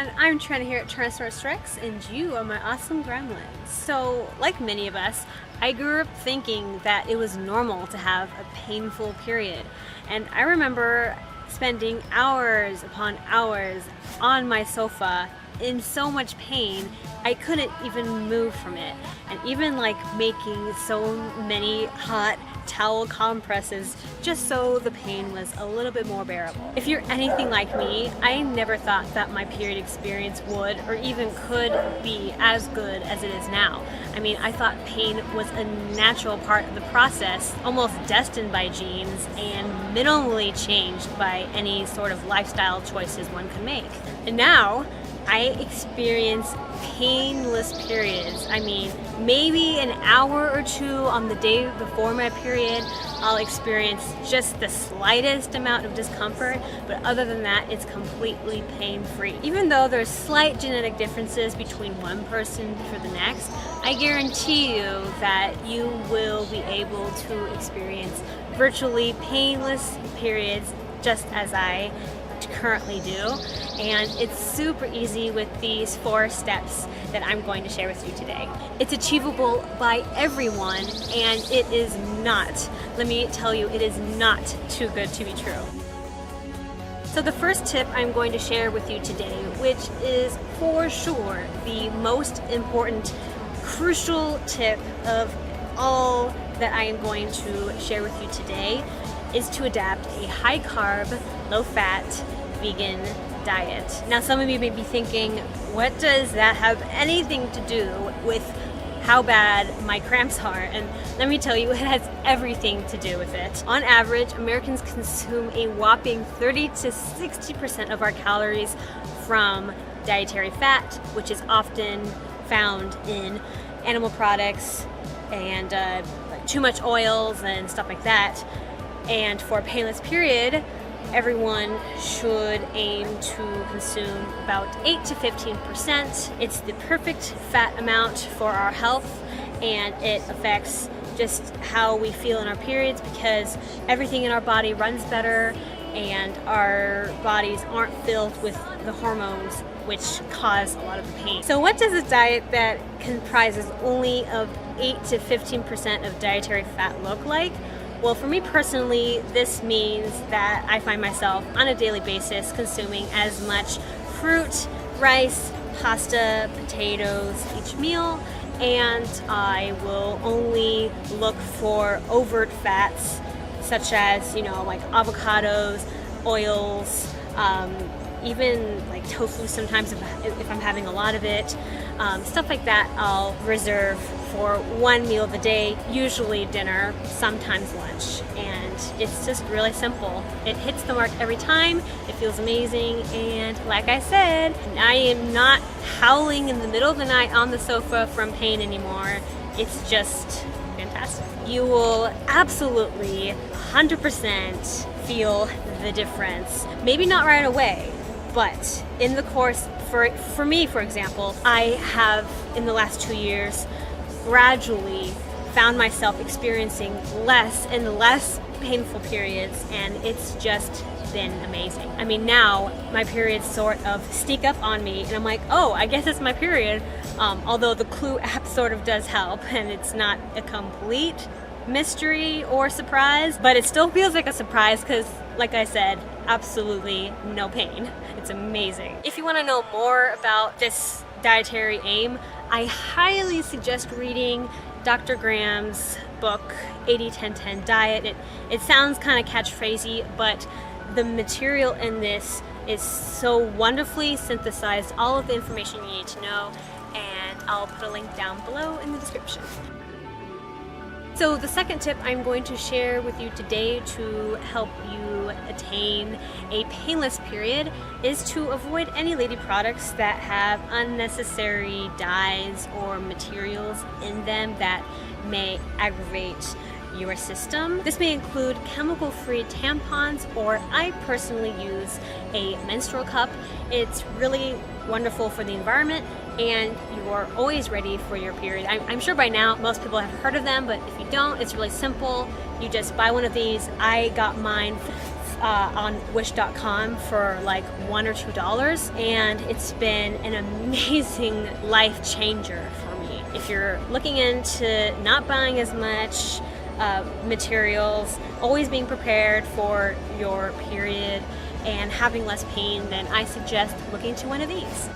everyone, I'm Trina here at Tyrannosaurus Rex, and you are my awesome gremlins. So, like many of us, I grew up thinking that it was normal to have a painful period. And I remember spending hours upon hours on my sofa in so much pain, I couldn't even move from it. And even like making so many hot towel compresses just so the pain was a little bit more bearable. If you're anything like me, I never thought that my period experience would or even could be as good as it is now. I mean, I thought pain was a natural part of the process, almost destined by genes and minimally changed by any sort of lifestyle choices one can make. And now, I experience painless periods. I mean, maybe an hour or two on the day before my period, I'll experience just the slightest amount of discomfort, but other than that, it's completely pain-free. Even though there's slight genetic differences between one person for the next, I guarantee you that you will be able to experience virtually painless periods just as I currently do, and it's super easy with these 4 steps that I'm going to share with you today. It's achievable by everyone, and it is not, let me tell you, it is not too good to be true. So the first tip I'm going to share with you today, which is for sure the most important, crucial tip of all that I am going to share with you today, is to adapt a high carb, low fat, vegan diet. Now some of you may be thinking, what does that have anything to do with how bad my cramps are? And let me tell you, it has everything to do with it. On average, Americans consume a whopping 30 to 60% of our calories from dietary fat, which is often found in animal products and too much oils and stuff like that. And for a painless period, everyone should aim to consume about 8 to 15%. It's the perfect fat amount for our health, and it affects just how we feel in our periods because everything in our body runs better and our bodies aren't filled with the hormones which cause a lot of the pain. So what does a diet that comprises only of 8 to 15% of dietary fat look like? Well, for me personally, this means that I find myself on a daily basis consuming as much fruit, rice, pasta, potatoes each meal, and I will only look for overt fats such as, like avocados, oils, even like tofu sometimes if I'm having a lot of it. Stuff like that I'll reserve for one meal of the day, usually dinner, sometimes lunch. And it's just really simple. It hits the mark every time, it feels amazing, and like I said, I am not howling in the middle of the night on the sofa from pain anymore. It's just fantastic. You will absolutely 100% feel the difference. Maybe not right away, but in the course, for me, for example, I have, in the last 2 years, gradually found myself experiencing less and less painful periods, and it's just been amazing. I mean, now my periods sort of sneak up on me, and I'm like, oh, I guess it's my period. Although the Clue app sort of does help, and it's not a complete mystery or surprise, but it still feels like a surprise because, like I said, absolutely no pain. It's amazing. If you want to know more about this dietary aim, I highly suggest reading Dr. Graham's book, 80-10-10 Diet. It sounds kind of catchphrasy, but the material in this is so wonderfully synthesized, all of the information you need to know, and I'll put a link down below in the description. So the second tip I'm going to share with you today to help you attain a painless period is to avoid any lady products that have unnecessary dyes or materials in them that may aggravate your system. This may include chemical-free tampons, or I personally use a menstrual cup. It's really wonderful for the environment, and you are always ready for your period. I'm sure by now most people have heard of them, but if you don't, it's really simple. You just buy one of these. I got mine on wish.com for like $1 or $2, and it's been an amazing life changer for me. If you're looking into not buying as much materials, always being prepared for your period, and having less pain, then I suggest looking into one of these.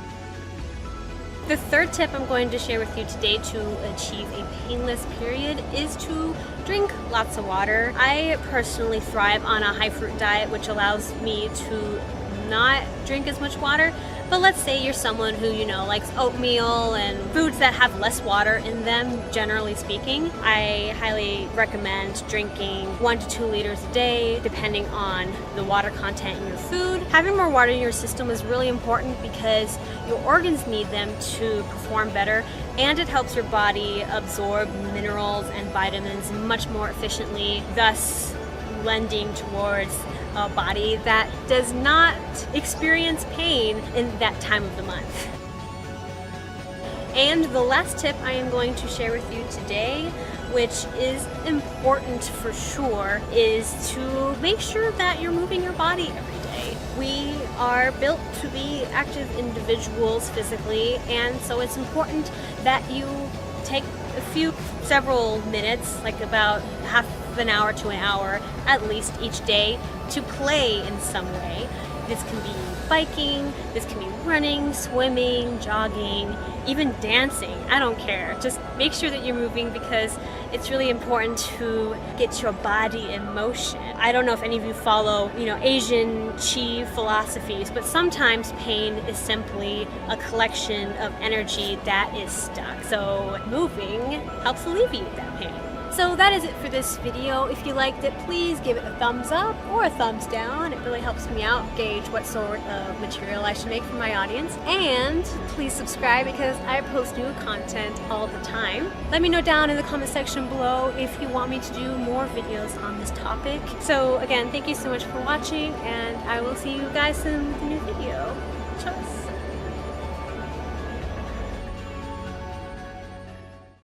The third tip I'm going to share with you today to achieve a painless period is to drink lots of water. I personally thrive on a high fruit diet, which allows me to not drink as much water. But let's say you're someone who, likes oatmeal and foods that have less water in them, generally speaking. I highly recommend drinking 1 to 2 liters a day, depending on the water content in your food. Having more water in your system is really important because your organs need them to perform better, and it helps your body absorb minerals and vitamins much more efficiently, thus lending towards a body that does not experience pain in that time of the month. And the last tip I am going to share with you today, which is important for sure, is to make sure that you're moving your body every day. We are built to be active individuals physically, and so it's important that you take several minutes, like about half an hour to an hour at least each day, to play in some way. This can be biking, this can be running, swimming, jogging, even dancing. I don't care. Just make sure that you're moving because it's really important to get your body in motion. I don't know if any of you follow, Asian Qi philosophies, but sometimes pain is simply a collection of energy that is stuck. So moving helps alleviate that pain. So that is it for this video. If you liked it, please give it a thumbs up or a thumbs down. It really helps me out gauge what sort of material I should make for my audience. And please subscribe because I post new content all the time. Let me know down in the comment section below if you want me to do more videos on this topic. So again, thank you so much for watching, and I will see you guys in the new video. Cheers.